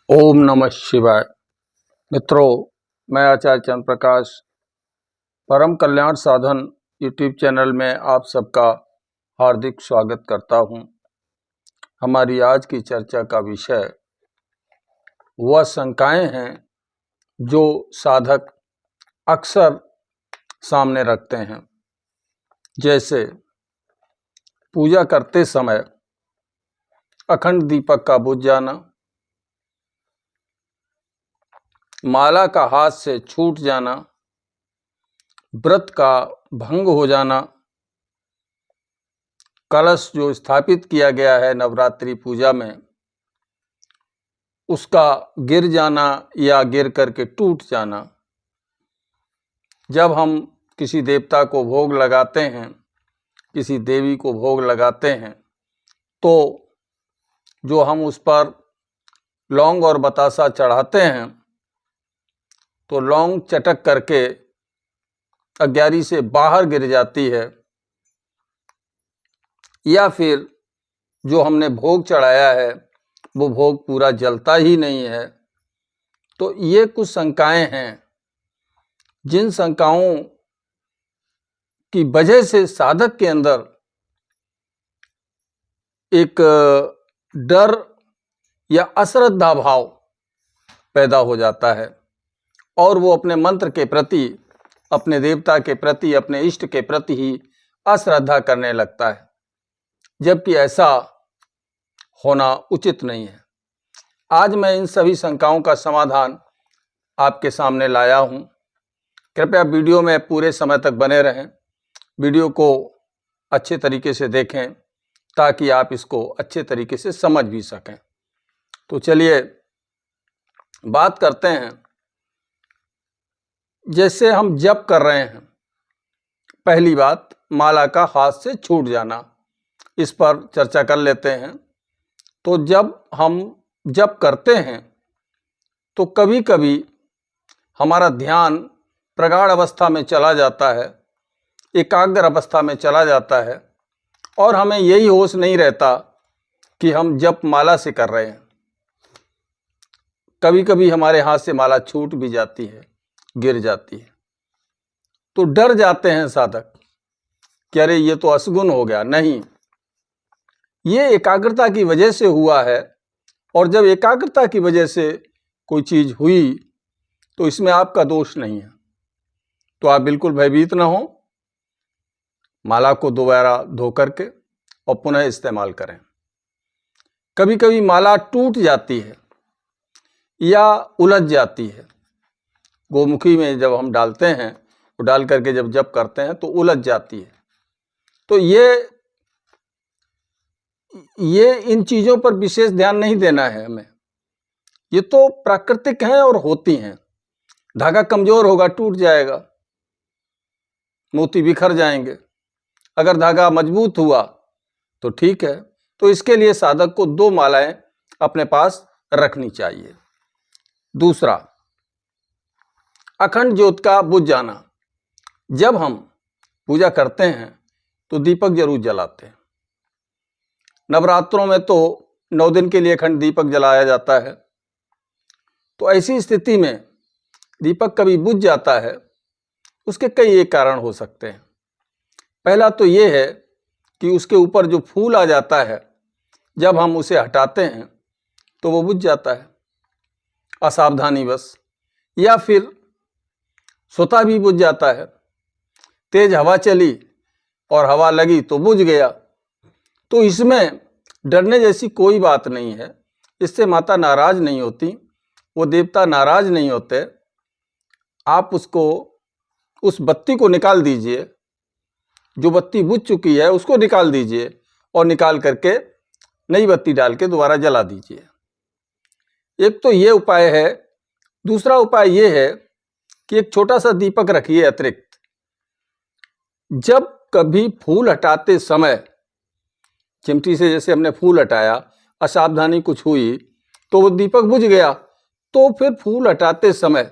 ओम नमः शिवाय। मित्रों, मैं आचार्य चंद्र प्रकाश परम कल्याण साधन यूट्यूब चैनल में आप सबका हार्दिक स्वागत करता हूं। हमारी आज की चर्चा का विषय वह शंकाएं हैं जो साधक अक्सर सामने रखते हैं, जैसे पूजा करते समय अखंड दीपक का बुझ जाना, माला का हाथ से छूट जाना, व्रत का भंग हो जाना, कलश जो स्थापित किया गया है नवरात्रि पूजा में उसका गिर जाना या गिर करके टूट जाना। जब हम किसी देवता को भोग लगाते हैं, किसी देवी को भोग लगाते हैं, तो जो हम उस पर लौंग और बतासा चढ़ाते हैं तो लौंग चटक करके अग्यारी से बाहर गिर जाती है, या फिर जो हमने भोग चढ़ाया है वो भोग पूरा जलता ही नहीं है। तो ये कुछ शंकाएं हैं जिन शंकाओं की वजह से साधक के अंदर एक डर या अश्रद्धा भाव पैदा हो जाता है और वो अपने मंत्र के प्रति, अपने देवता के प्रति, अपने इष्ट के प्रति ही अश्रद्धा करने लगता है, जबकि ऐसा होना उचित नहीं है। आज मैं इन सभी शंकाओं का समाधान आपके सामने लाया हूं। कृपया वीडियो में पूरे समय तक बने रहें, वीडियो को अच्छे तरीके से देखें ताकि आप इसको अच्छे तरीके से समझ भी सकें। तो चलिए बात करते हैं। जैसे हम जप कर रहे हैं, पहली बात माला का हाथ से छूट जाना, इस पर चर्चा कर लेते हैं। तो जब हम जप करते हैं तो कभी कभी हमारा ध्यान प्रगाढ़ अवस्था में चला जाता है, एकाग्र अवस्था में चला जाता है और हमें यही होश नहीं रहता कि हम जप माला से कर रहे हैं। कभी कभी हमारे हाथ से माला छूट भी जाती है, गिर जाती है, तो डर जाते हैं साधक कि अरे ये तो असगुन हो गया। नहीं, ये एकाग्रता की वजह से हुआ है, और जब एकाग्रता की वजह से कोई चीज हुई तो इसमें आपका दोष नहीं है। तो आप बिल्कुल भयभीत ना हो, माला को दोबारा धो करके और पुनः इस्तेमाल करें। कभी कभी माला टूट जाती है या उलझ जाती है। गोमुखी में जब हम डालते हैं, वो डाल करके जब जप करते हैं तो उलझ जाती है। तो ये इन चीजों पर विशेष ध्यान नहीं देना है हमें। ये तो प्राकृतिक हैं और होती हैं। धागा कमजोर होगा, टूट जाएगा, मोती बिखर जाएंगे। अगर धागा मजबूत हुआ तो ठीक है। तो इसके लिए साधक को 2 मालाएं अपने पास रखनी चाहिए। दूसरा, अखंड ज्योत का बुझ जाना। जब हम पूजा करते हैं तो दीपक जरूर जलाते हैं। नवरात्रों में तो 9 दिन के लिए अखंड दीपक जलाया जाता है। तो ऐसी स्थिति में दीपक कभी बुझ जाता है, उसके कई एक कारण हो सकते हैं। पहला तो ये है कि उसके ऊपर जो फूल आ जाता है, जब हम उसे हटाते हैं तो वो बुझ जाता है असावधानीवश, या फिर स्वतः भी बुझ जाता है। तेज हवा चली और हवा लगी तो बुझ गया। तो इसमें डरने जैसी कोई बात नहीं है। इससे माता नाराज नहीं होती, वो देवता नाराज नहीं होते। आप उस बत्ती को निकाल दीजिए, जो बत्ती बुझ चुकी है उसको निकाल दीजिए और निकाल करके नई बत्ती डाल के दोबारा जला दीजिए। एक तो ये उपाय है। दूसरा उपाय ये है कि एक छोटा सा दीपक रखिए अतिरिक्त। जब कभी फूल हटाते समय, चिमटी से जैसे हमने फूल हटाया, असावधानी कुछ हुई तो वो दीपक बुझ गया, तो फिर फूल हटाते समय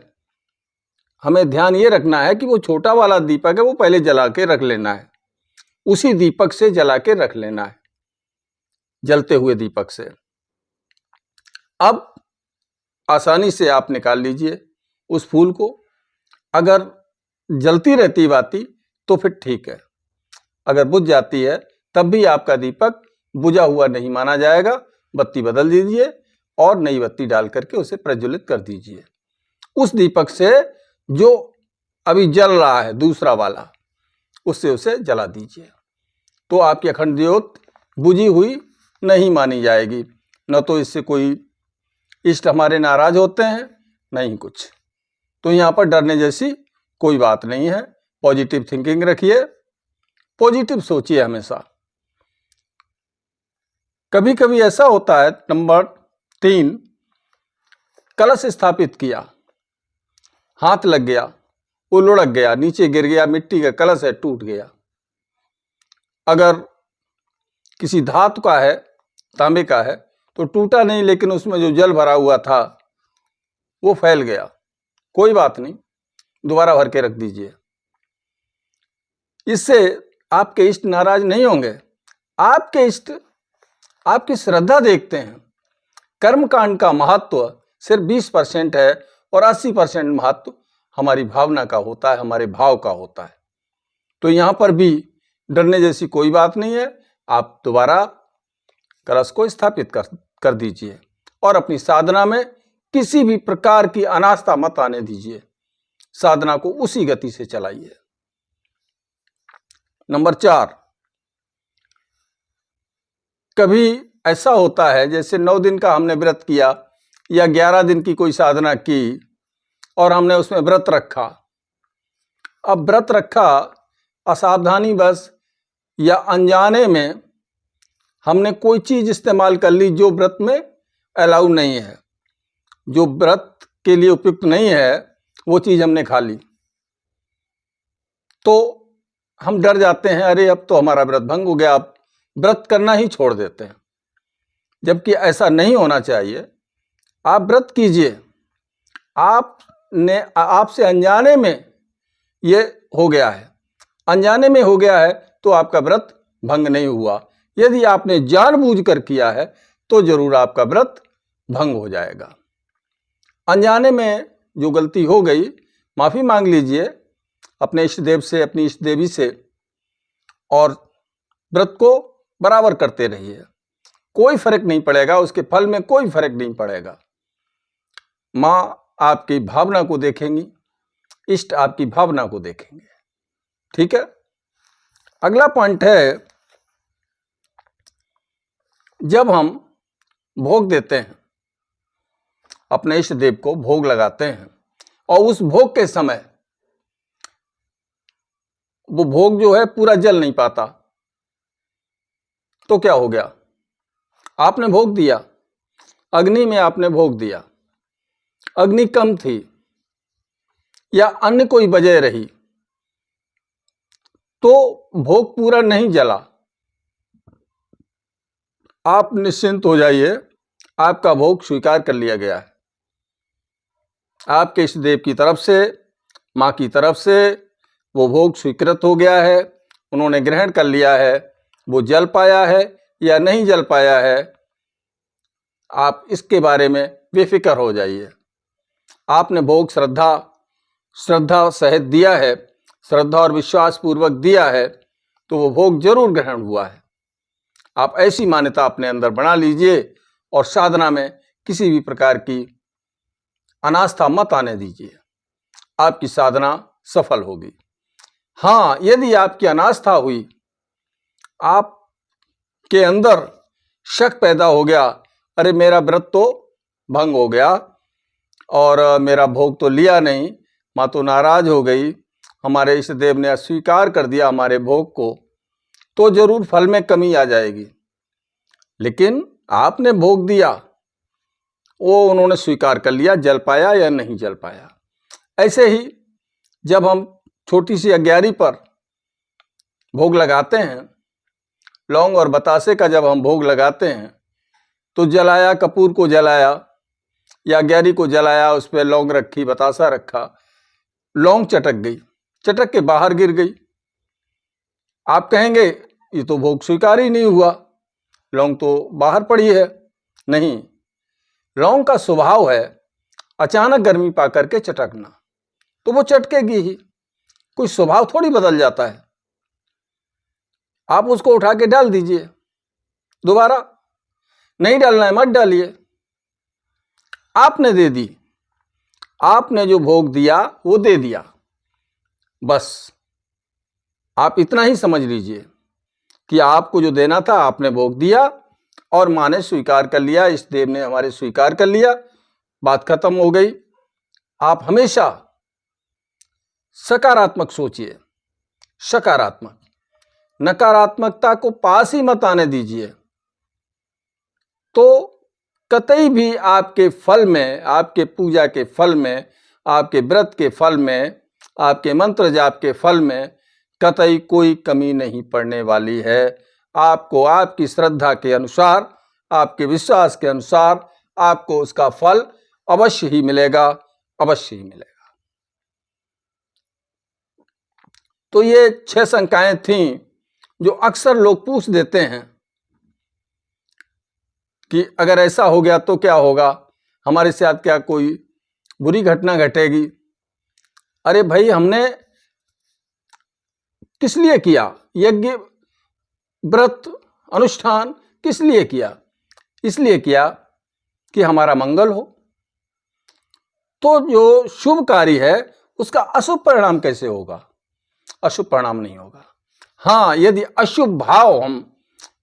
हमें ध्यान ये रखना है कि वो छोटा वाला दीपक है वो पहले जला के रख लेना है। उसी दीपक से जला के रख लेना है, जलते हुए दीपक से। अब आसानी से आप निकाल लीजिए उस फूल को। अगर जलती रहती बाती तो फिर ठीक है, अगर बुझ जाती है तब भी आपका दीपक बुझा हुआ नहीं माना जाएगा। बत्ती बदल दीजिए और नई बत्ती डाल करके उसे प्रज्वलित कर दीजिए। उस दीपक से जो अभी जल रहा है दूसरा वाला, उससे उसे जला दीजिए, तो आपकी अखंड ज्योत बुझी हुई नहीं मानी जाएगी। न तो इससे कोई इष्ट हमारे नाराज होते हैं, नहीं कुछ। तो यहाँ पर डरने जैसी कोई बात नहीं है। पॉजिटिव थिंकिंग रखिए, पॉजिटिव सोचिए हमेशा। कभी कभी ऐसा होता है, नंबर 3, कलश स्थापित किया, हाथ लग गया, वो लुढ़क गया, नीचे गिर गया, मिट्टी का कलश है, टूट गया। अगर किसी धातु का है, तांबे का है, तो टूटा नहीं, लेकिन उसमें जो जल भरा हुआ था वो फैल गया, कोई बात नहीं, दोबारा भर के रख दीजिए। इससे आपके इष्ट नाराज नहीं होंगे। आपके इष्ट आपकी श्रद्धा देखते हैं। कर्मकांड का महत्व सिर्फ 20% है और 80% महत्व हमारी भावना का होता है, हमारे भाव का होता है। तो यहाँ पर भी डरने जैसी कोई बात नहीं है। आप दोबारा कलश को स्थापित कर दीजिए और अपनी साधना में किसी भी प्रकार की अनास्था मत आने दीजिए। साधना को उसी गति से चलाइए। नंबर 4, कभी ऐसा होता है जैसे 9 दिन का हमने व्रत किया या 11 दिन की कोई साधना की और हमने उसमें व्रत रखा। अब व्रत रखा, असावधानी बस या अनजाने में हमने कोई चीज इस्तेमाल कर ली जो व्रत में अलाउ नहीं है, जो व्रत के लिए उपयुक्त नहीं है, वो चीज हमने खा ली, तो हम डर जाते हैं, अरे अब तो हमारा व्रत भंग हो गया, अब व्रत करना ही छोड़ देते हैं। जबकि ऐसा नहीं होना चाहिए। आप व्रत कीजिए, आपसे अनजाने में ये हो गया है, अनजाने में हो गया है तो आपका व्रत भंग नहीं हुआ। यदि आपने जानबूझकर किया है तो जरूर आपका व्रत भंग हो जाएगा। अनजाने में जो गलती हो गई, माफी मांग लीजिए अपने इष्ट देव से, अपनी इष्ट देवी से, और व्रत को बराबर करते रहिए। कोई फर्क नहीं पड़ेगा, उसके फल में कोई फर्क नहीं पड़ेगा। माँ आपकी भावना को देखेंगी, इष्ट आपकी भावना को देखेंगे। ठीक है। अगला पॉइंट है, जब हम भोग देते हैं, अपने इष्ट देव को भोग लगाते हैं और उस भोग के समय वो भोग जो है पूरा जल नहीं पाता, तो क्या हो गया? आपने भोग दिया, अग्नि में आपने भोग दिया, अग्नि कम थी या अन्य कोई वजह रही तो भोग पूरा नहीं जला। आप निश्चिंत हो जाइए, आपका भोग स्वीकार कर लिया गया है। आपके इष्ट देव की तरफ से, माँ की तरफ से वो भोग स्वीकृत हो गया है, उन्होंने ग्रहण कर लिया है। वो जल पाया है या नहीं जल पाया है, आप इसके बारे में बेफिक्र हो जाइए। आपने भोग श्रद्धा सहित दिया है, श्रद्धा और विश्वास पूर्वक दिया है, तो वो भोग जरूर ग्रहण हुआ है। आप ऐसी मान्यता अपने अंदर बना लीजिए और साधना में किसी भी प्रकार की अनास्था मत आने दीजिए। आपकी साधना सफल होगी। हाँ, यदि आपकी अनास्था हुई, आपके अंदर शक पैदा हो गया, अरे मेरा व्रत तो भंग हो गया और मेरा भोग तो लिया नहीं, माँ तो नाराज हो गई, हमारे इष्ट देव ने अस्वीकार कर दिया हमारे भोग को, तो जरूर फल में कमी आ जाएगी। लेकिन आपने भोग दिया, वो उन्होंने स्वीकार कर लिया, जल पाया या नहीं जल पाया। ऐसे ही जब हम छोटी सी अग्यारी पर भोग लगाते हैं, लौंग और बतासे का जब हम भोग लगाते हैं, तो जलाया, कपूर को जलाया या अग्यारी को जलाया, उस पर लौंग रखी, बतासा रखा, लौंग चटक गई, चटक के बाहर गिर गई। आप कहेंगे ये तो भोग स्वीकार ही नहीं हुआ, लौंग तो बाहर पड़ी है। नहीं, लौंग का स्वभाव है अचानक गर्मी पा करके चटकना, तो वो चटकेगी ही, कोई स्वभाव थोड़ी बदल जाता है। आप उसको उठा के डाल दीजिए, दोबारा नहीं डालना है मत डालिए। आपने दे दी, आपने जो भोग दिया वो दे दिया, बस आप इतना ही समझ लीजिए कि आपको जो देना था आपने भोग दिया और माँ ने स्वीकार कर लिया, इस देव ने हमारे स्वीकार कर लिया, बात खत्म हो गई। आप हमेशा सकारात्मक सोचिए, सकारात्मक, नकारात्मकता को पास ही मत आने दीजिए। तो कतई भी आपके फल में, आपके पूजा के फल में, आपके व्रत के फल में, आपके मंत्र जाप के फल में कतई कोई कमी नहीं पड़ने वाली है। आपको आपकी श्रद्धा के अनुसार, आपके विश्वास के अनुसार आपको उसका फल अवश्य ही मिलेगा, अवश्य ही मिलेगा। तो ये 6 शंकाएं थीं जो अक्सर लोग पूछ देते हैं कि अगर ऐसा हो गया तो क्या होगा, हमारे साथ क्या कोई बुरी घटना घटेगी। अरे भाई, हमने किस लिए किया यज्ञ, व्रत, अनुष्ठान किस लिए किया? इसलिए किया कि हमारा मंगल हो। तो जो शुभ कार्य है उसका अशुभ परिणाम कैसे होगा? अशुभ परिणाम नहीं होगा। हाँ, यदि अशुभ भाव हम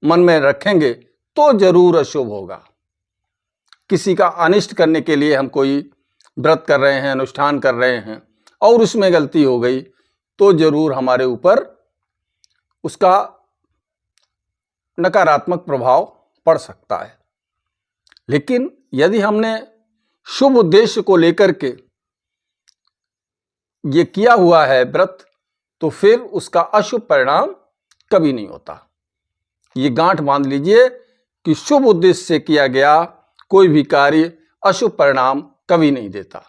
मन में रखेंगे तो जरूर अशुभ होगा। किसी का अनिष्ट करने के लिए हम कोई व्रत कर रहे हैं, अनुष्ठान कर रहे हैं और उसमें गलती हो गई तो जरूर हमारे ऊपर उसका नकारात्मक प्रभाव पड़ सकता है। लेकिन यदि हमने शुभ उद्देश्य को लेकर के ये किया हुआ है व्रत, तो फिर उसका अशुभ परिणाम कभी नहीं होता। ये गांठ बांध लीजिए कि शुभ उद्देश्य से किया गया कोई भी कार्य अशुभ परिणाम कभी नहीं देता।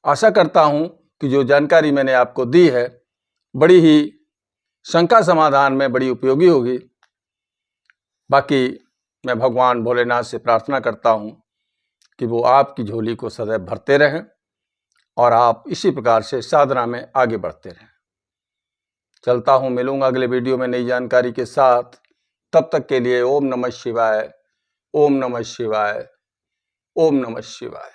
आशा करता हूं कि जो जानकारी मैंने आपको दी है बड़ी ही शंका समाधान में बड़ी उपयोगी होगी। बाकी मैं भगवान भोलेनाथ से प्रार्थना करता हूं कि वो आपकी झोली को सदैव भरते रहें और आप इसी प्रकार से साधना में आगे बढ़ते रहें। चलता हूं, मिलूंगा अगले वीडियो में नई जानकारी के साथ। तब तक के लिए ओम नमः शिवाय, ओम नमः शिवाय, ओम नमः शिवाय।